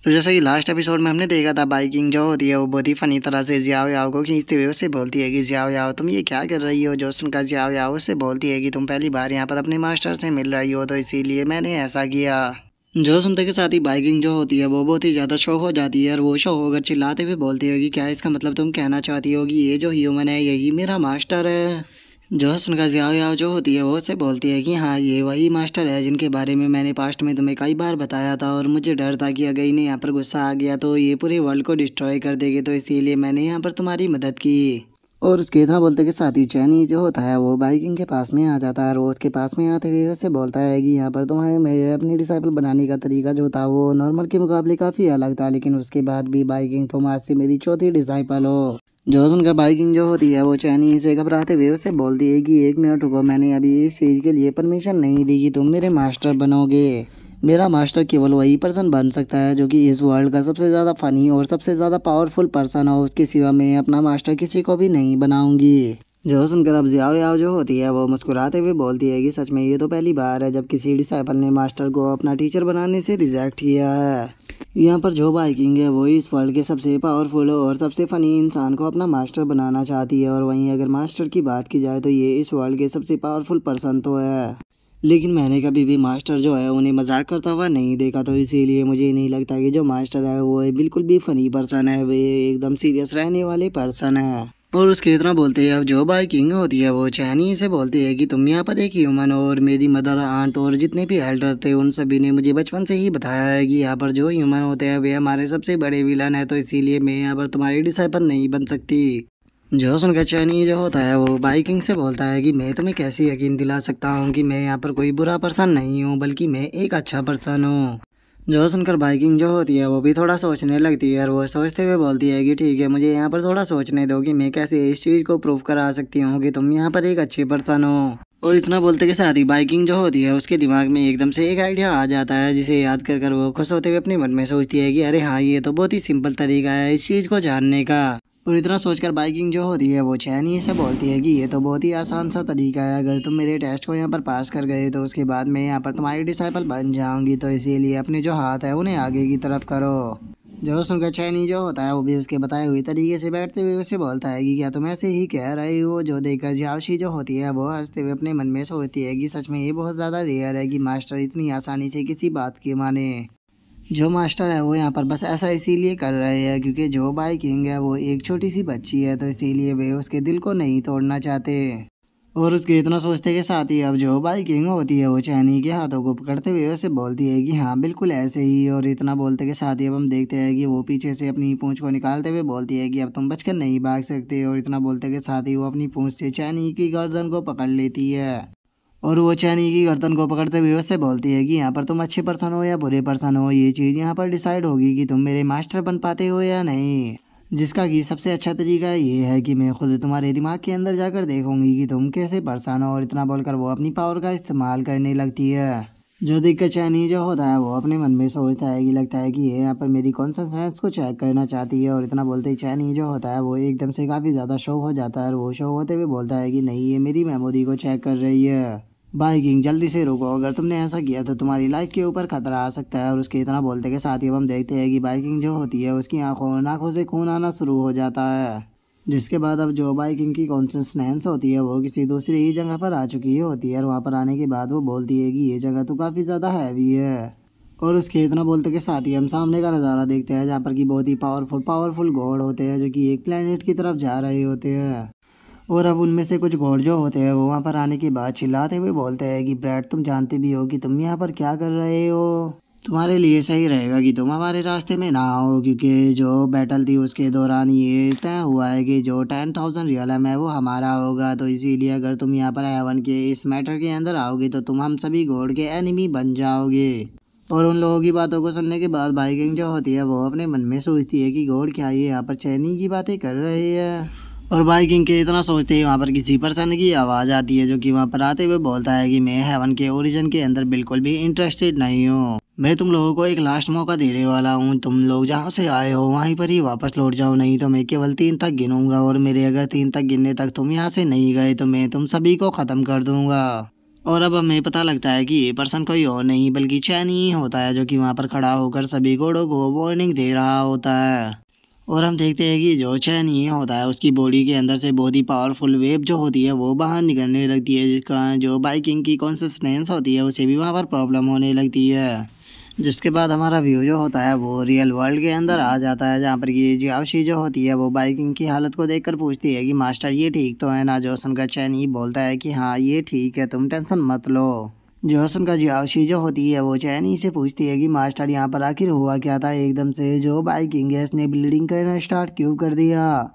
तो जैसा कि लास्ट एपिसोड में हमने देखा था, बाइकिंग जो होती है वो बहुत ही फनी तरह से जियाओ याओ को खींचते हुए उससे बोलती है कि जियाओ याओ तुम ये क्या कर रही हो। जो सुनकर जियाओ याओ उससे बोलती है कि तुम पहली बार यहाँ पर अपने मास्टर से मिल रही हो तो इसीलिए मैंने ऐसा किया। जो सुनते के साथ ही बाइकिंग जो होती है वो बहुत ही ज़्यादा शौक हो जाती है और वो शौक होकर चिल्लाते हुए बोलती है कि क्या इसका मतलब तुम कहना चाहती हो कि ये जो ह्यूमन है यही मेरा मास्टर है। जो सुनकर जियाओ याओ जो होती है वो उससे बोलती है कि हाँ ये वही मास्टर है जिनके बारे में मैंने पास्ट में तुम्हें कई बार बताया था और मुझे डर था कि अगर इन्हें यहाँ पर गुस्सा आ गया तो ये पूरे वर्ल्ड को डिस्ट्रॉय कर देगी, तो इसीलिए मैंने यहाँ पर तुम्हारी मदद की। और उसके इतना बोलते के साथ ही चैनी जो होता है वो बाइकिंग के पास में आ जाता है और वो उसके पास में आते हुए उससे बोलता है कि यहाँ पर तुम्हारे मैं अपनी डिसाइपल बनाने का तरीका जो था वो नॉर्मल के मुकाबले काफ़ी अलग था, लेकिन उसके बाद भी बाइकिंग तुम आज से मेरी चौथी डिसाइपल हो। जो सुनकर बाइकिंग जो होती है वो चैनी से घबराते हुए उससे बोलती है कि एक मिनट रुको, मैंने अभी इस चीज़ के लिए परमिशन नहीं दी कि तुम मेरे मास्टर बनोगे। मेरा मास्टर केवल वही पर्सन बन सकता है जो कि इस वर्ल्ड का सबसे ज़्यादा फनी और सबसे ज़्यादा पावरफुल पर्सन हो, उसके सिवा मैं अपना मास्टर किसी को भी नहीं बनाऊंगी। जो सुनकर अब जियाओ याओ जो होती है वो मुस्कुराते हुए बोलती है कि सच में ये तो पहली बार है जब किसी डिसाइपल ने मास्टर को अपना टीचर बनाने से रिजेक्ट किया है। यहाँ पर जो बाइकिंग है वो इस वर्ल्ड के सबसे पावरफुल और सबसे फनी इंसान को अपना मास्टर बनाना चाहती है, और वहीं अगर मास्टर की बात की जाए तो ये इस वर्ल्ड के सबसे पावरफुल पर्सन तो है, लेकिन मैंने कभी भी मास्टर जो है उन्हें मजाक करता हुआ नहीं देखा, तो इसीलिए मुझे नहीं लगता कि जो मास्टर है वो बिल्कुल भी फनी पर्सन है, वे एकदम सीरियस रहने वाले पर्सन है। और उसके इतना बोलते हैं अब जो बाइकिंग होती है वो चैनी से बोलती है कि तुम यहाँ पर एक ह्यूमन हो और मेरी मदर आंट और जितने भी एल्डर थे उन सभी ने मुझे बचपन से ही बताया है कि यहाँ पर जो ह्यूमन होते हैं वे हमारे सबसे बड़े विलन है, तो इसीलिए मैं यहाँ पर तुम्हारी डिसाइपल नहीं बन सकती। जो सुनकर चैनी जो होता है वो बाइकिंग से बोलता है कि मैं तुम्हें कैसे यकीन दिला सकता हूँ कि मैं यहाँ पर कोई बुरा पर्सन नहीं हूँ बल्कि मैं एक अच्छा पर्सन हूँ। जो सुनकर बाइकिंग जो होती है वो भी थोड़ा सोचने लगती है और वो सोचते हुए बोलती है कि ठीक है, मुझे यहाँ पर थोड़ा सोचने दो कि मैं कैसे इस चीज़ को प्रूव करा सकती हूँ कि तुम यहाँ पर एक अच्छे पर्सन हो। और इतना बोलते के साथ ही बाइकिंग जो होती है उसके दिमाग में एकदम से एक आइडिया आ जाता है जिसे याद कर कर वो खुश होते हुए अपने मन में सोचती है कि अरे हाँ, ये तो बहुत ही सिंपल तरीका है इस चीज़ को जानने का। और इतना सोचकर बाइकिंग जो होती है वो चैनी से बोलती है कि ये तो बहुत ही आसान सा तरीका है, अगर तुम मेरे टेस्ट को यहाँ पर पास कर गए तो उसके बाद मैं यहाँ पर तुम्हारी डिसाइपल बन जाऊंगी, तो इसीलिए अपने जो हाथ है उन्हें आगे की तरफ करो। जो सुनकर चैनी जो होता है वो भी उसके बताए हुए तरीके से बैठते हुए उससे बोलता है कि क्या तुम ऐसे ही कह रही हो। जो देखकर जियाओशी जो होती है वो हंसते हुए अपने मन में सोचती है कि सच में ये बहुत ज़्यादा रेयर है कि मास्टर इतनी आसानी से किसी बात की माने। जो मास्टर है वो यहाँ पर बस ऐसा इसीलिए कर रहे हैं क्योंकि जो बाइकिंग है वो एक छोटी सी बच्ची है, तो इसीलिए वे उसके दिल को नहीं तोड़ना चाहते। और उसके इतना सोचते के साथ ही अब जो बाइकिंग होती है वो चैनी के हाथों को पकड़ते हुए उसे बोलती है कि हाँ बिल्कुल ऐसे ही। और इतना बोलते के साथ ही अब हम देखते हैं कि वो पीछे से अपनी पूंछ को निकालते हुए बोलती है कि अब तुम बचकर नहीं भाग सकते। और इतना बोलते के साथ ही वो अपनी पूंछ से चैनी की गर्दन को पकड़ लेती है और वो चैनी की गर्दन को पकड़ते हुए उससे बोलती है कि यहाँ पर तुम अच्छे पर्सन हो या बुरे पर्सन हो, ये चीज़ यहाँ पर डिसाइड होगी कि तुम मेरे मास्टर बन पाते हो या नहीं, जिसका कि सबसे अच्छा तरीका ये है कि मैं खुद तुम्हारे दिमाग के अंदर जाकर देखूंगी कि तुम कैसे पर्सन हो। और इतना बोलकर वो अपनी पावर का इस्तेमाल करने लगती है। जो देखकर चैनी जो होता है वो अपने मन में सोचता है कि लगता है कि ये यहाँ पर मेरी कॉन्सेंट्रेशन को चेक करना चाहती है। और इतना बोलते ही चैनी जो होता है वो एकदम से काफ़ी ज़्यादा शो हो जाता है और वो शो होते हुए बोलता है कि नहीं, ये मेरी मेमोरी को चेक कर रही है। बाइकिंग जल्दी से रुको, अगर तुमने ऐसा किया तो तुम्हारी लाइफ के ऊपर खतरा आ सकता है। और उसके इतना बोलते के साथ ही हम देखते हैं कि बाइकिंग जो होती है उसकी आंखों से खून आना शुरू हो जाता है, जिसके बाद अब जो बाइकिंग की कॉन्सिस्टेंस होती है वो किसी दूसरी ही जगह पर आ चुकी होती है। और वहाँ पर आने के बाद वो बोलती है कि ये जगह तो काफ़ी ज़्यादा हैवी है। और उसके इतना बोलते के साथ ही हम सामने का नज़ारा देखते हैं जहाँ पर कि बहुत ही पावरफुल गॉड होते हैं जो कि एक प्लेनेट की तरफ जा रहे होते हैं। और अब उनमें से कुछ गॉड जो होते हैं वो वहाँ पर आने के बाद चिल्लाते हुए बोलते हैं कि ब्रैड, तुम जानते भी हो कि तुम यहाँ पर क्या कर रहे हो। तुम्हारे लिए सही रहेगा कि तुम हमारे रास्ते में ना आओ, क्योंकि जो बैटल थी उसके दौरान ये तय हुआ है कि जो 10,000 रियलम है वो हमारा होगा, तो इसीलिए अगर तुम यहाँ पर हेवन के इस मैटर के अंदर आओगे तो तुम हम सभी गॉड के एनिमी बन जाओगे। और उन लोगों की बातों को सुनने के बाद बाइकिंग जो होती है वो अपने मन में सोचती है कि गॉड क्या ये यहाँ पर चैनी की बातें कर रहे हैं। और बाइकिंग के इतना सोचते ही वहाँ पर किसी पर्सन की आवाज़ आती है जो कि वहाँ पर आते हुए बोलता है कि मैं हेवन के ओरिजिन के अंदर बिल्कुल भी इंटरेस्टेड नहीं हूँ। मैं तुम लोगों को एक लास्ट मौका देने वाला हूँ, तुम लोग जहाँ से आए हो वहीं पर ही वापस लौट जाओ, नहीं तो मैं केवल 3 तक गिनूंगा और मेरे अगर 3 तक गिनने तक तुम यहाँ से नहीं गए तो मैं तुम सभी को ख़त्म कर दूंगा। और अब हमें पता लगता है कि ये पर्सन कोई और नहीं बल्कि चैन ही होता है, जो कि वहाँ पर खड़ा होकर सभी घोड़ों को वार्निंग दे रहा होता है। और हम देखते हैं कि जो चैन ही होता है उसकी बॉडी के अंदर से बहुत ही पावरफुल वेव जो होती है वो बाहर निकलने लगती है, जिसका जो बाइकिंग की कॉन्सिस्टेंस होती है उसे भी वहाँ पर प्रॉब्लम होने लगती है। जिसके बाद हमारा व्यू जो होता है वो रियल वर्ल्ड के अंदर आ जाता है, जहाँ पर ये जियाओशी जो होती है वो बाइकिंग की हालत को देखकर पूछती है कि मास्टर ये ठीक तो है ना। जोसन का चैन ही बोलता है कि हाँ ये ठीक है, तुम टेंशन मत लो। जोसन का जियाओशी जो होती है वो चैन ही से पूछती है कि मास्टर यहाँ पर आखिर हुआ क्या था, एकदम से जो बाइकिंग है इसने ब्लीडिंग करना स्टार्ट क्यों कर दिया।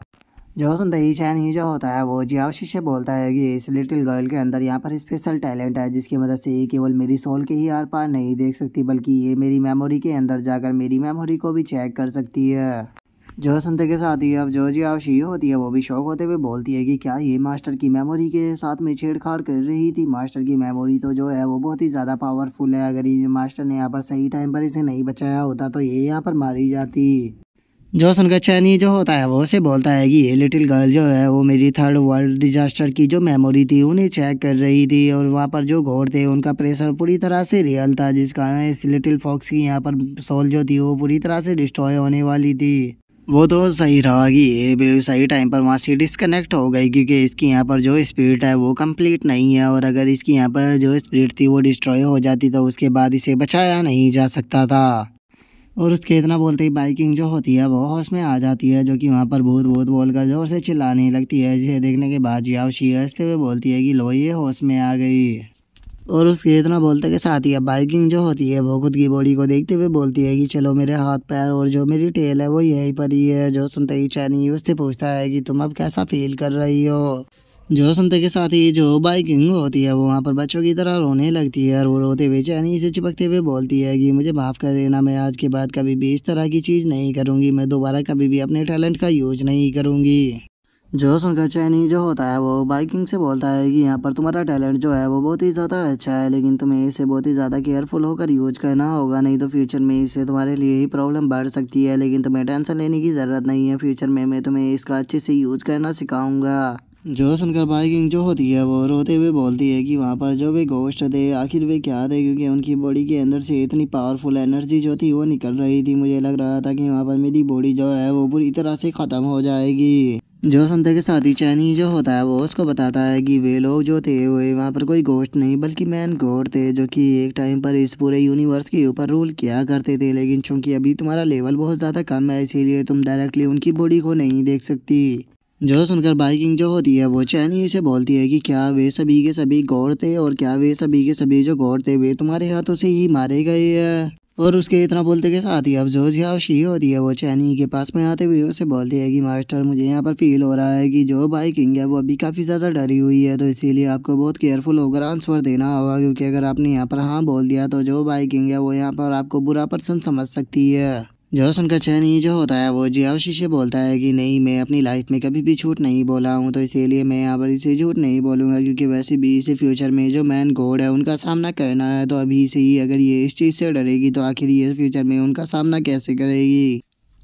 जोसन दही चैन ही जो होता है वो जियाओशी से बोलता है कि इस लिटिल गर्ल के अंदर यहाँ पर स्पेशल टैलेंट है, जिसकी मदद से ये केवल मेरी सोल के ही आर पार नहीं देख सकती बल्कि ये मेरी मेमोरी के अंदर जाकर मेरी मेमोरी को भी चेक कर सकती है। जो सुनते के साथ ही अब जो जियाओशी होती है वो भी शौक होते हुए बोलती है कि क्या ये मास्टर की मेमोरी के साथ में छेड़छाड़ कर रही थी। मास्टर की मेमोरी तो जो है वो बहुत ही ज़्यादा पावरफुल है, अगर ये मास्टर ने यहाँ पर सही टाइम पर इसे नहीं बचाया होता तो ये यहाँ पर मारी जाती। जो सुनकर चैनी जो होता है वो उसे बोलता है कि ये लिटिल गर्ल जो है वो मेरी थर्ड वर्ल्ड डिजास्टर की जो मेमोरी थी उन्हें चेक कर रही थी, और वहाँ पर जो घोड़ थे उनका प्रेशर पूरी तरह से रियल था, जिस कारण इस लिटिल फॉक्स की यहाँ पर सोल जो थी वो पूरी तरह से डिस्ट्रॉय होने वाली थी। वो तो सही रहा कि ये भी सही टाइम पर वहाँ से डिस्कनेक्ट हो गई, क्योंकि इसकी यहाँ पर जो स्पिरिट है वो कंप्लीट नहीं है, और अगर इसकी यहाँ पर जो स्पिरिट थी वो डिस्ट्रॉय हो जाती तो उसके बाद इसे बचाया नहीं जा सकता था। और उसके इतना बोलते ही बाइकिंग जो होती है वो होश में आ जाती है, जो कि वहाँ पर भूत भूत बोलकर जोर से चिल्लाने लगती है, जिसे देखने के बाद जियाओशी हंसते हुए बोलती है कि लो ये होश में आ गई। और उसके इतना बोलते के साथ ही अब बाइकिंग जो होती है वो खुद की बॉडी को देखते हुए बोलती है कि चलो मेरे हाथ पैर और जो मेरी टेल है वो यहीं पर ही है। जो सुनते ही चैनी उससे पूछता है कि तुम अब कैसा फील कर रही हो। जो सुनते के साथ ही जो बाइकिंग होती है वो वहाँ पर बच्चों की तरह रोने लगती है, और वो रोते हुए चैनी से चिपकते हुए बोलती है कि मुझे माफ़ कर देना, मैं आज के बाद कभी भी इस तरह की चीज़ नहीं करूँगी, मैं दोबारा कभी भी अपने टैलेंट का यूज नहीं करूँगी। जो सुनकर चैनी जो होता है वो बाइकिंग से बोलता है कि यहाँ पर तुम्हारा टैलेंट जो है वो बहुत ही ज़्यादा अच्छा है, लेकिन तुम्हें इसे बहुत ही ज़्यादा केयरफुल होकर यूज करना होगा, नहीं तो फ्यूचर में इससे तुम्हारे लिए ही प्रॉब्लम बढ़ सकती है। लेकिन तुम्हें टेंशन लेने की ज़रूरत नहीं है, फ्यूचर में मैं तुम्हें इसका अच्छे से यूज करना सिखाऊंगा। जो सुनकर बाइकिंग जो होती है वो रोते हुए बोलती है कि वहाँ पर जो वे घोस्ट थे आखिर वे क्या थे, क्योंकि उनकी बॉडी के अंदर से इतनी पावरफुल एनर्जी जो थी वो निकल रही थी, मुझे लग रहा था कि वहाँ पर मेरी बॉडी जो है वो पूरी तरह से ख़त्म हो जाएगी। जो सुनते के साथ ही चैनी जो होता है वो उसको बताता है कि वे लोग जो थे वो वहाँ पर कोई घोस्ट नहीं बल्कि मैन गॉड थे, जो कि एक टाइम पर इस पूरे यूनिवर्स के ऊपर रूल किया करते थे, लेकिन चूंकि अभी तुम्हारा लेवल बहुत ज़्यादा कम है इसीलिए तुम डायरेक्टली उनकी बॉडी को नहीं देख सकती। जो सुनकर बाइकिंग जो होती है वो चैनी से बोलती है कि क्या वे सभी के सभी गॉड थे, और क्या वे सभी के सभी जो गॉड थे वे तुम्हारे हाथों से ही मारे गए हैं। और उसके इतना बोलते के साथ ही अब जो जियाओशी होती है वो चैनी के पास में आते हुए उसे बोलती है कि मास्टर मुझे यहाँ पर फील हो रहा है कि जो बाइकिंग है वो अभी काफ़ी ज़्यादा डरी हुई है, तो इसीलिए आपको बहुत केयरफुल होकर आंसर देना होगा, क्योंकि अगर आपने यहाँ पर हाँ बोल दिया तो जो बाइकिंग है वो यहाँ पर आपको बुरा पर्सन समझ सकती है। जो सुनकर चैनी जो होता है वो जियाओशी से बोलता है कि नहीं, मैं अपनी लाइफ में कभी भी झूठ नहीं बोला हूँ, तो इसीलिए मैं यहाँ पर इसे झूठ नहीं बोलूँगा, क्योंकि वैसे भी इसे फ्यूचर में जो मैन गॉड है उनका सामना करना है, तो अभी से ही अगर ये इस चीज़ से डरेगी तो आखिर ये फ्यूचर में उनका सामना कैसे करेगी।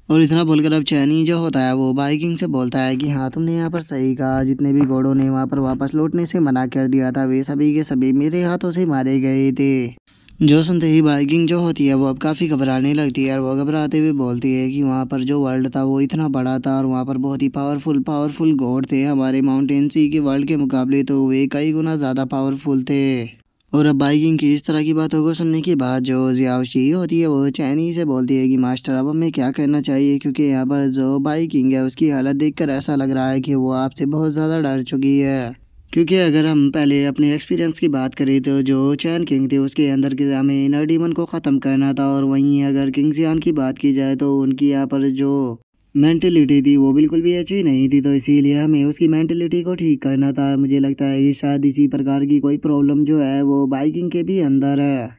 और इतना बोलकर अब चैनी जो होता है वो बाइकिंग से बोलता है कि हाँ तुमने यहाँ पर सही कहा, जितने भी घोड़ों ने वहाँ पर वापस लौटने से मना कर दिया था वे सभी के सभी मेरे हाथों से मारे गए थे। जो सुनते ही बाइकिंग जो होती है वो अब काफ़ी घबराने लगती है, और वो घबराते हुए बोलती है कि वहाँ पर जो वर्ल्ड था वो इतना बड़ा था और वहाँ पर बहुत ही पावरफुल गॉड थे, हमारे माउंटेन सी के वर्ल्ड के मुकाबले तो वे कई गुना ज़्यादा पावरफुल थे। और अब बाइकिंग की इस तरह की बातों को सुनने के बाद जो जियाओशी होती है वो चैनी से बोलती है कि मास्टर अब हमें क्या करना चाहिए, क्योंकि यहाँ पर जो बाइकिंग है उसकी हालत देखकर ऐसा लग रहा है कि वो आपसे बहुत ज़्यादा डर चुकी है। क्योंकि अगर हम पहले अपने एक्सपीरियंस की बात करें तो जो चैन किंग थे उसके अंदर के हमें इनर डीमन को ख़त्म करना था, और वहीं अगर किंग जियान की बात की जाए तो उनकी यहाँ पर जो मेंटेलिटी थी वो बिल्कुल भी अच्छी नहीं थी, तो इसीलिए हमें उसकी मेंटेलिटी को ठीक करना था। मुझे लगता है कि शायद इसी प्रकार की कोई प्रॉब्लम जो है वो बाइकिंग के भी अंदर है।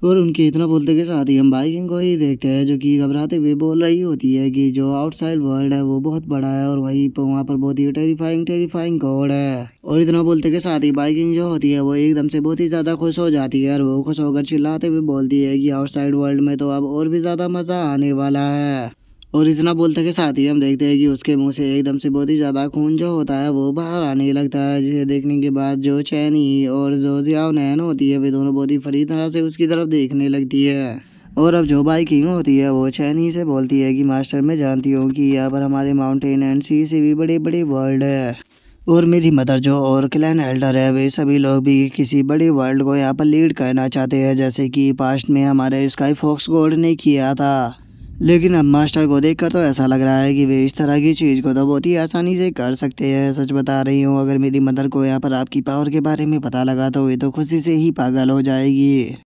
और उनके इतना बोलते के साथ ही हम बाइकिंग को ही देखते हैं, जो कि घबराते हुए बोल रही होती है कि जो आउटसाइड वर्ल्ड है वो बहुत बड़ा है, और वहीं पर वहाँ पर बहुत ही टेरिफाइंग गॉड है। और इतना बोलते के साथ ही बाइकिंग जो होती है वो एकदम से बहुत ही ज़्यादा खुश हो जाती है, और वो खुश होकर चिल्लाते हुए बोलती है कि आउटसाइड वर्ल्ड में तो अब और भी ज़्यादा मज़ा आने वाला है। और इतना बोलते के साथ ही हम देखते हैं कि उसके मुंह से एकदम से बहुत ही ज़्यादा खून जो होता है वो बाहर आने लगता है, जिसे देखने के बाद जो चैनी और जो जियाओ नैन होती है वे दोनों बहुत ही फरी तरह से उसकी तरफ देखने लगती है। और अब जो बाई किंग होती है वो चैनी से बोलती है कि मास्टर, मैं जानती हूँ कि यहाँ पर हमारे माउंटेन एंड सी से भी बड़े बड़े वर्ल्ड है, और मेरी मदर जो और क्लैन एल्डर है वे सभी लोग भी किसी बड़े वर्ल्ड को यहाँ पर लीड करना चाहते हैं, जैसे कि पास्ट में हमारे स्काई फॉक्स गॉड ने किया था। लेकिन अब मास्टर को देखकर तो ऐसा लग रहा है कि वे इस तरह की चीज़ को तो बहुत ही आसानी से कर सकते हैं। सच बता रही हूँ, अगर मेरी मदर को यहाँ पर आपकी पावर के बारे में पता लगा तो वे तो खुशी से ही पागल हो जाएगी।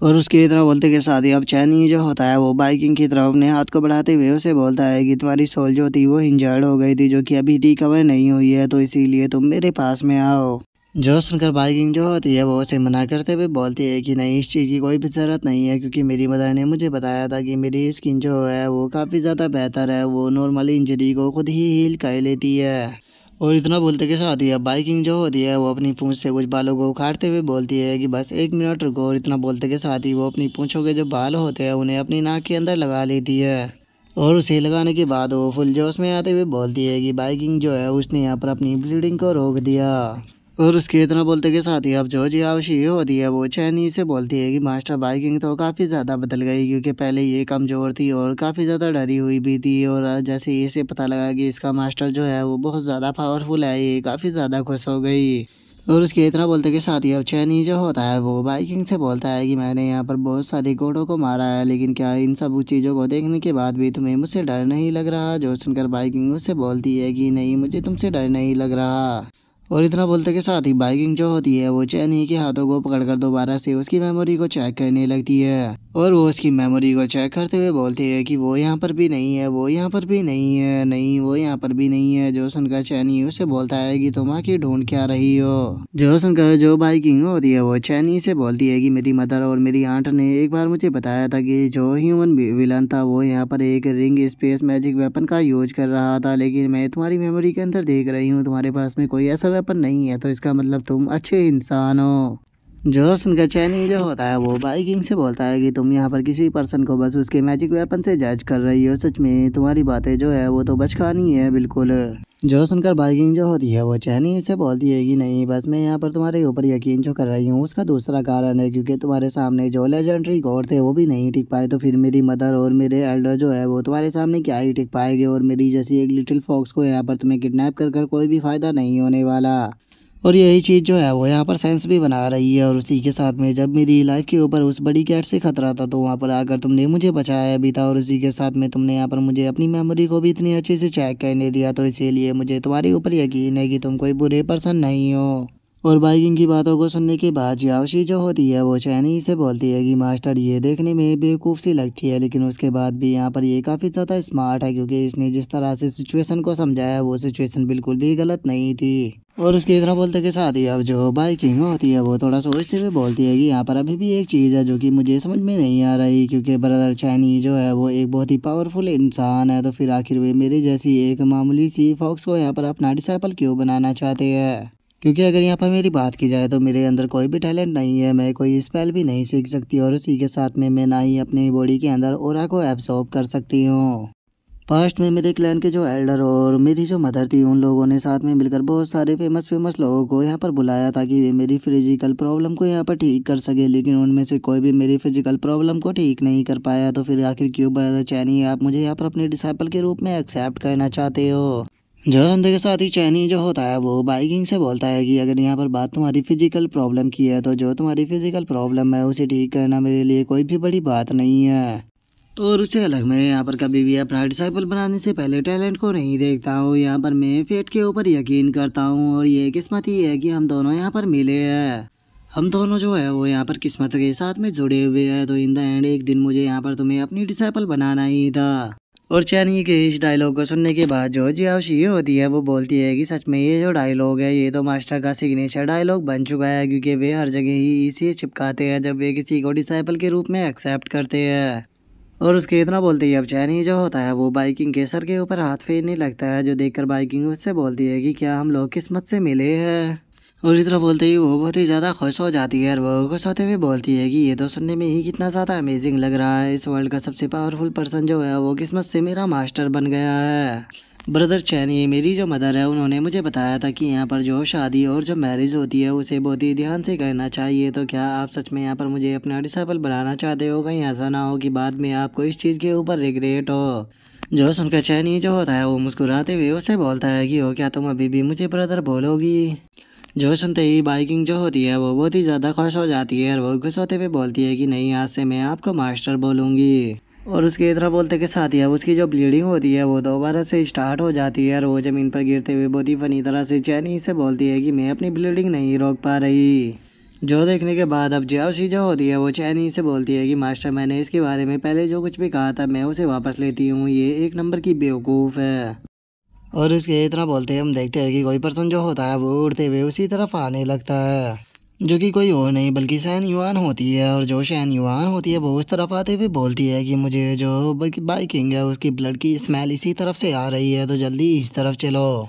और उसके इतना बोलते के साथ ही अब चैनी जो होता है वो बाइकिंग की तरफ अपने हाथ को बढ़ाते हुए उसे बोलता है कि तुम्हारी सोल जो थी वो इंजर्ड हो गई थी, जो कि अभी रिकवर नहीं हुई है, तो इसीलिए तुम मेरे पास में आओ। जो सुनकर बाइकिंग जो होती है वो उसे मना करते हुए बोलती है कि नहीं, इस चीज़ की कोई भी ज़रूरत नहीं है, क्योंकि मेरी मदर ने मुझे बताया था कि मेरी स्किन जो है वो काफ़ी ज़्यादा बेहतर है, वो नॉर्मल इंजरी को खुद ही हील कर लेती है। और इतना बोलते के साथ ही अब बाइकिंग जो होती है वो अपनी पूंछ से कुछ बालों को उखाड़ते हुए बोलती है कि बस 1 मिनट रुको। और इतना बोलते के साथ ही वो अपनी पूंछों के जो बाल होते हैं उन्हें अपनी नाक के अंदर लगा लेती है। और उसे लगाने के बाद वो फुल जोश में आते हुए बोलती है कि बाइकिंग जो है उसने यहाँ पर अपनी ब्लीडिंग को रोक दिया। और उसके इतना बोलते के साथ ही अब जो जियाओशी होती है वो चैनी से बोलती है कि मास्टर, बाइकिंग तो काफ़ी ज़्यादा बदल गई, क्योंकि पहले ये कमज़ोर थी और काफ़ी ज़्यादा डरी हुई भी थी, और जैसे ही इसे पता लगा कि इसका मास्टर जो है वो बहुत ज़्यादा पावरफुल है, ये काफ़ी ज़्यादा खुश हो गई। और उसके इतना बोलते के साथ ही अब चैनी जो होता है वो बाइकिंग से बोलता है कि मैंने यहाँ पर बहुत सारे घोड़ों को मारा है, लेकिन क्या इन सब चीज़ों को देखने के बाद भी तुम्हें मुझसे डर नहीं लग रहा? जो सुनकर बाइकिंग उससे बोलती है कि नहीं, मुझे तुमसे डर नहीं लग रहा। और इतना बोलते के साथ ही बाइकिंग जो होती है वो चैनी के हाथों को पकड़कर दोबारा से उसकी मेमोरी को चेक करने लगती है, और वो उसकी मेमोरी को चेक करते हुए बोलती है कि वो यहाँ पर भी नहीं है, वो यहाँ पर भी नहीं है, नहीं वो यहाँ पर भी नहीं है। जो सुनकर चैनी उससे बोलता है कि तुम आखिर ढूंढ क्या रही हो? जो सुनकर जो बाइकिंग होती है वो चैनी से बोलती है कि मेरी मदर और मेरी आंट ने एक बार मुझे बताया था कि जो ह्यूमन विलन था वो यहाँ पर एक रिंग स्पेस मैजिक वेपन का यूज कर रहा था, लेकिन मैं तुम्हारी मेमोरी के अंदर देख रही हूँ तुम्हारे पास में कोई ऐसा वेपन नहीं है, तो इसका मतलब तुम अच्छे इंसान हो। जो सुनकर चैनी जो होता है वो बाइकिंग से बोलता है कि तुम यहाँ पर किसी पर्सन को बस उसके मैजिक वेपन से जज कर रही हो, सच में तुम्हारी बातें जो है वो तो बचकानी है बिल्कुल। जो सुनकर बाइकिंग जो होती है वो चैनी से बोलती है कि नहीं, बस मैं यहाँ पर तुम्हारे ऊपर यकीन जो कर रही हूँ उसका दूसरा कारण है, क्योंकि तुम्हारे सामने जो लेजेंडरी गॉड थे वो भी नहीं टिक पाए, तो फिर मेरी मदर और मेरे एल्डर जो है वो तुम्हारे सामने क्या ही टिक पाएंगे, और मेरी जैसी एक लिटिल फॉक्स को यहाँ पर तुम्हें किडनैप कर कोई भी फायदा नहीं होने वाला। और यही चीज़ जो है वो यहाँ पर साइंस भी बना रही है। और उसी के साथ में जब मेरी लाइफ के ऊपर उस बड़ी कैट से खतरा था तो वहाँ पर आकर तुमने मुझे बचाया भी था, और उसी के साथ में तुमने यहाँ पर मुझे अपनी मेमोरी को भी इतनी अच्छे से चेक करने दिया, तो इसीलिए मुझे तुम्हारे ऊपर यकीन है कि तुम कोई बुरे पर्सन नहीं हो। और बाइकिंग की बातों को सुनने के बाद जियाओशी जो होती है वो चैनी से बोलती है कि मास्टर, ये देखने में बेवकूफ़ सी लगती है, लेकिन उसके बाद भी यहाँ पर ये काफ़ी ज़्यादा स्मार्ट है, क्योंकि इसने जिस तरह से सिचुएशन को समझाया वो सिचुएशन बिल्कुल भी गलत नहीं थी। और उसके इतना बोलते के साथ ही अब जो बाइकिंग होती है वो थोड़ा सोचते हुए बोलती है कि यहाँ पर अभी भी एक चीज़ है जो कि मुझे समझ में नहीं आ रही, क्योंकि ब्रदर चैनी जो है वो एक बहुत ही पावरफुल इंसान है, तो फिर आखिर वे मेरी जैसी एक मामूली सी फॉक्स को यहाँ पर अपना डिसाइपल क्यों बनाना चाहते हैं? क्योंकि अगर यहाँ पर मेरी बात की जाए तो मेरे अंदर कोई भी टैलेंट नहीं है, मैं कोई स्पेल भी नहीं सीख सकती, और उसी के साथ में मैं ना ही अपनी बॉडी के अंदर ऑरा को एब्सॉर्ब कर सकती हूँ। पास्ट में मेरे क्लैन के जो एल्डर और मेरी जो मदर थी उन लोगों ने साथ में मिलकर बहुत सारे फेमस लोगों को यहाँ पर बुलाया ताकि वे मेरी फिजिकल प्रॉब्लम को यहाँ पर ठीक कर सके, लेकिन उनमें से कोई भी मेरी फिजिकल प्रॉब्लम को ठीक नहीं कर पाया, तो फिर आखिर क्यों ब्रदर चैनी आप मुझे यहाँ पर अपने डिसाइपल के रूप में एक्सेप्ट करना चाहते हो? जो धंधे के साथ ही चैनी जो होता है वो बाइकिंग से बोलता है कि अगर यहाँ पर बात तुम्हारी फिजिकल प्रॉब्लम की है तो जो तुम्हारी फिजिकल प्रॉब्लम है उसे ठीक करना मेरे लिए कोई भी बड़ी बात नहीं है। तो और उससे अलग मैं यहाँ पर कभी भी अपना डिसाइपल बनाने से पहले टैलेंट को नहीं देखता हूँ, यहाँ पर मैं फेट के ऊपर यकीन करता हूँ, और ये किस्मत ही है कि हम दोनों यहाँ पर मिले हैं। हम दोनों जो है वो यहाँ पर किस्मत के साथ में जुड़े हुए हैं, तो इन द एंड एक दिन मुझे यहाँ पर तुम्हें अपनी डिसाइपल बनाना ही था। और चैनी के इस डायलॉग को सुनने के बाद जो जियाओशी होती है वो बोलती है कि सच में ये जो डायलॉग है ये तो मास्टर का सिग्नेचर डायलॉग बन चुका है, क्योंकि वे हर जगह ही इसे चिपकाते हैं जब वे किसी को डिसाइपल के रूप में एक्सेप्ट करते हैं। और उसके इतना बोलते ही अब चैनी जो होता है वो बाइकिंग के सर के ऊपर हाथ फेरने लगता है, जो देखकर बाइकिंग उससे बोलती है कि क्या हम लोग किस्मत से मिले हैं? और इतना बोलते ही वो बहुत ही ज़्यादा खुश हो जाती है और वो खुश होते हुए बोलती है कि ये तो सुनने में ही कितना ज़्यादा अमेजिंग लग रहा है। इस वर्ल्ड का सबसे पावरफुल पर्सन जो है वो किस्मत से मेरा मास्टर बन गया है। ब्रदर चैन, ये मेरी जो मदर है उन्होंने मुझे बताया था कि यहाँ पर जो शादी और जो मैरिज होती है उसे बहुत ही ध्यान से करना चाहिए। तो क्या आप सच में यहाँ पर मुझे अपना डिसाइपल बनाना चाहते हो? कहीं ऐसा ना हो कि बाद में आपको इस चीज़ के ऊपर रिग्रेट हो। जो सुनकर चैनी जो होता है वो मुस्कुराते हुए उसे बोलता है कि हो क्या तुम अभी भी मुझे ब्रदर बोलोगी? जो सुनते ही बाइकिंग जो होती है वो बहुत ही ज़्यादा खुश हो जाती है और वो खुश होते हुए बोलती है कि नहीं, आज से मैं आपको मास्टर बोलूँगी। और उसके इतना बोलते के साथ ही अब उसकी जो ब्लीडिंग होती है वो दोबारा से स्टार्ट हो जाती है और वो ज़मीन पर गिरते हुए बहुत ही फनी तरह से चैनी से बोलती है कि मैं अपनी ब्लीडिंग नहीं रोक पा रही। जो देखने के बाद अब जियाओशी जो होती है वो चैनी से बोलती है कि मास्टर, मैंने इसके बारे में पहले जो कुछ भी कहा था मैं उसे वापस लेती हूँ, ये एक नंबर की बेवकूफ़ है। और इसके इतना बोलते हैं हम देखते हैं कि कोई पर्सन जो होता है वो उड़ते हुए उसी तरफ आने लगता है, जो कि कोई और नहीं बल्कि शैन युआन होती है। और जो शैन युआन होती है वो उस तरफ आते हुए बोलती है कि मुझे जो बाइकिंग है उसकी ब्लड की स्मेल इसी तरफ से आ रही है, तो जल्दी इस तरफ चलो।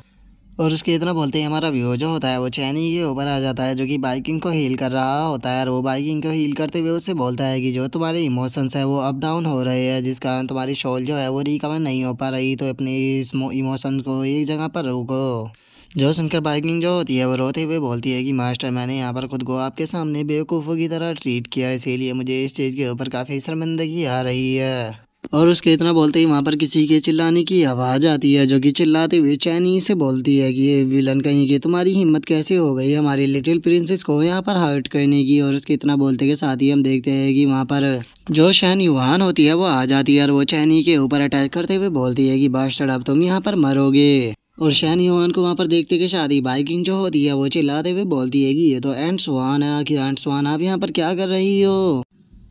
और उसके इतना बोलते ही हमारा व्यू जो होता है वो चैनी के ऊपर आ जाता है, जो कि बाइकिंग को हील कर रहा होता है। और वो बाइकिंग को हील करते हुए उससे बोलता है कि जो तुम्हारे इमोशंस है वो अप डाउन हो रहे हैं, जिस कारण तुम्हारी सोल जो है वो रिकवर नहीं हो पा रही, तो अपने इस इमोशंस को एक जगह पर रोको। जो सुनकर बाइकिंग जो होती है वो रोते हुए बोलती है कि मास्टर, मैंने यहाँ पर खुद को आपके सामने बेवकूफ़ों की तरह ट्रीट किया, इसीलिए मुझे इस चीज़ के ऊपर काफ़ी शर्मिंदगी आ रही है। और उसके इतना बोलते ही वहाँ पर किसी के चिल्लाने की आवाज़ आती है, जो कि चिल्लाते हुए चैनी से बोलती है कि ये विलन कहीं की, तुम्हारी हिम्मत कैसे हो गई हमारी लिटिल प्रिंसेस को यहाँ पर हर्ट करने की। और उसके इतना बोलते के साथ ही हम देखते हैं कि वहाँ पर जो शैन युहान होती है वो आ जाती है और वो चैनी के ऊपर अटैक करते हुए बोलती है कि बास्टर्ड, अब तुम यहाँ पर मरोगे। और शैन युहान को वहाँ पर देखते के साथ ही बाइकिंग जो होती है वो चिल्लाते हुए बोलती है कि ये तो एंड स्वान है, आखिर एंड स्वान आप यहाँ पर क्या कर रही हो?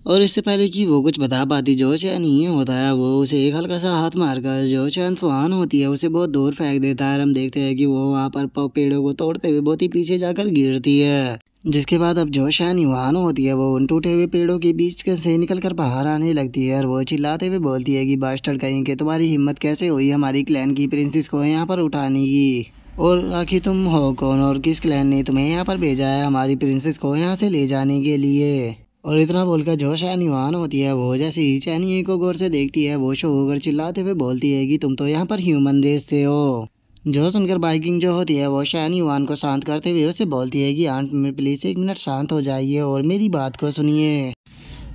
और इससे पहले कि वो कुछ बता पाती, जो चैन ही होता है वो उसे एक हल्का सा हाथ मारकर जो चैन सुहान होती है उसे बहुत दूर फेंक देता है। और हम देखते हैं कि वो वहाँ पर पेड़ों को तोड़ते हुए बहुत ही पीछे जाकर गिरती है, जिसके बाद अब जो शैन युहान होती है वो उन टूटे हुए पेड़ों के बीच से निकल कर बाहर आने लगती है और वो चिल्लाते हुए बोलती है कि बास्टर्ड कहीं के, तुम्हारी हिम्मत कैसे हुई हमारी क्लैन की प्रिंसेस को यहाँ पर उठाने की? और आखिर तुम हो कौन और किस क्लैन ने तुम्हें यहाँ पर भेजा है हमारी प्रिंसेस को यहाँ से ले जाने के लिए? और इतना बोलकर जो शैन युआन होती है वो जैसे ही चैनी को गौर से देखती है वो शो होकर चिल्लाते हुए बोलती है कि तुम तो यहाँ पर ह्यूमन रेस से हो। जो सुनकर बाइकिंग जो होती है वो शैन युआन को शांत करते हुए उसे बोलती है कि आंट में प्लीज़ एक मिनट शांत हो जाइए और मेरी बात को सुनिए।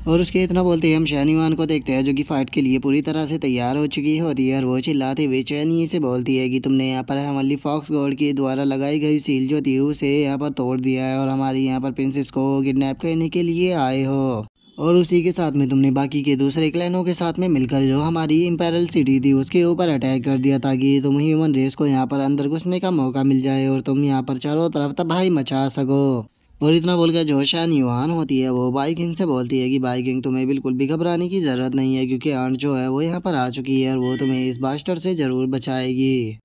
और उसके इतना बोलते ही हम शैनीवान को देखते हैं, जो कि फाइट के लिए पूरी तरह से तैयार हो चुकी होती है। और वो चिल्लाते हुए चैनी से बोलती है कि तुमने यहाँ पर हमारी फॉक्स गॉड के द्वारा लगाई गई सील जो थी उसे यहाँ पर तोड़ दिया है और हमारी यहाँ पर प्रिंसेस को किडनैप करने के लिए आए हो। और उसी के साथ में तुमने बाकी के दूसरे क्लैनों के साथ में मिलकर जो हमारी इम्पेरल सिटी थी उसके ऊपर अटैक कर दिया, ताकि तुम ह्यूमन रेस को यहाँ पर अंदर घुसने का मौका मिल जाए और तुम यहाँ पर चारों तरफ तबाही मचा सको। और इतना बोलकर जो शैन युआन होती है वो बाइकिंग से बोलती है कि बाइकिंग, तुम्हें बिल्कुल भी घबराने की ज़रूरत नहीं है, क्योंकि आंट जो है वो यहाँ पर आ चुकी है और वो तुम्हें इस बास्टर से ज़रूर बचाएगी।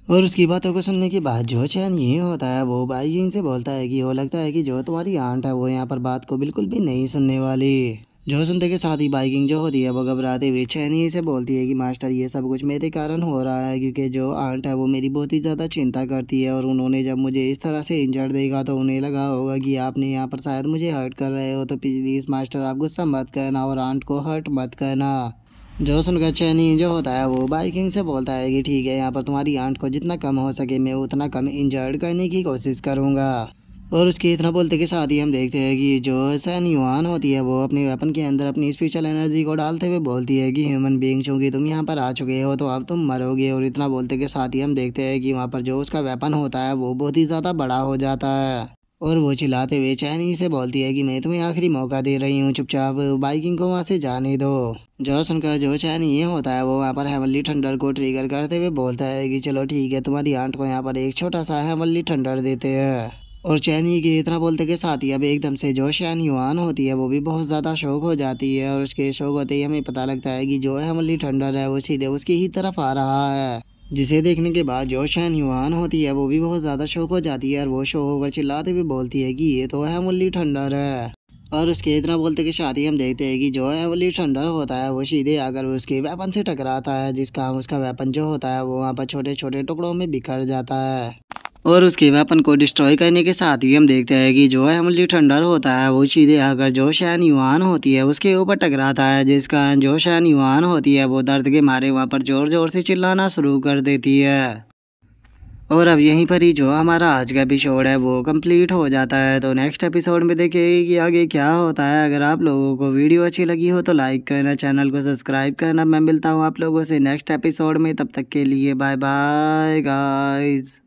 और उसकी बातों को सुनने के बाद जो चैन ये होता है वो बाइकिंग से बोलता है कि वो लगता है कि जो तुम्हारी आंट है वो यहाँ पर बात को बिल्कुल भी नहीं सुनने वाली। जो सुनते के साथ ही बाइकिंग जो होती है वो घबराते हुए चैनी से बोलती है कि मास्टर, ये सब कुछ मेरे कारण हो रहा है, क्योंकि जो आंट है वो मेरी बहुत ही ज़्यादा चिंता करती है और उन्होंने जब मुझे इस तरह से इंजर्ड देखा तो उन्हें लगा होगा कि आपने यहाँ पर शायद मुझे हर्ट कर रहे हो, तो प्लीज़ मास्टर आप गुस्सा मत करना और आंट को हर्ट मत करना। जो सुनकर चैनी जो होता है वो बाइकिंग से बोलता है कि ठीक है, यहाँ पर तुम्हारी आंट को जितना कम हो सके मैं उतना कम इंजर्ड करने की कोशिश करूँगा। और उसके इतना बोलते के साथ ही हम देखते हैं कि जो सैन युआन होती है वो अपने वेपन के अंदर अपनी स्पेशल एनर्जी को डालते हुए बोलती है कि ह्यूमन बीइंग, चूंकि तुम यहाँ पर आ चुके हो तो अब तुम मरोगे। और इतना बोलते के साथ ही हम देखते हैं कि वहाँ पर जो उसका वेपन होता है वो बहुत ही ज़्यादा बड़ा हो जाता है। और वो चिल्लाते हुए चैनी से बोलती है कि मैं तुम्हें आखिरी मौका दे रही हूँ, चुपचाप बाइकिंग को वहाँ से जाने दो। जो सुनकर जो चैनी ये होता है वो वहाँ पर हेवनली थंडर को ट्रिगर करते हुए बोलता है कि चलो ठीक है, तुम्हारी आंट को यहाँ पर एक छोटा सा हेवनली थंडर देते हैं। और चैनी के इतना बोलते के साथ ही अब एकदम से जो शैन युआन होती है वो भी बहुत ज़्यादा शौक हो जाती है और उसके शौक होते ही हमें पता लगता है कि जो हेवनली थंडर है वो सीधे उसकी ही तरफ आ रहा है, जिसे देखने के बाद जो शैन युआन होती है वो भी बहुत ज़्यादा शौक हो जाती है और वो शौक होकर चिल्लाते हुए बोलती है कि ये तो हेवनली थंडर है। और उसके इतना बोलते के साथ ही हम देखते हैं कि जो हेवनली थंडर होता है वो सीधे आकर उसके वेपन से टकराता है, जिस काम उसका वेपन जो होता है वो वहाँ पर छोटे छोटे टुकड़ों में बिखर जाता है। और उसके वेपन को डिस्ट्रॉय करने के साथ ही हम देखते हैं कि जो हेमली थंडर होता है वो सीधे आकर जो शैन युआन होती है उसके ऊपर टकराता है, जिसका जो शैन युआन होती है वो दर्द के मारे वहाँ पर जोर जोर से चिल्लाना शुरू कर देती है। और अब यहीं पर ही जो हमारा आज का एपिसोड है वो कंप्लीट हो जाता है। तो नेक्स्ट एपिसोड में देखिए कि आगे क्या होता है। अगर आप लोगों को वीडियो अच्छी लगी हो तो लाइक करना, चैनल को सब्सक्राइब करना। मैं मिलता हूँ आप लोगों से नेक्स्ट एपिसोड में, तब तक के लिए बाय बाय गाइस।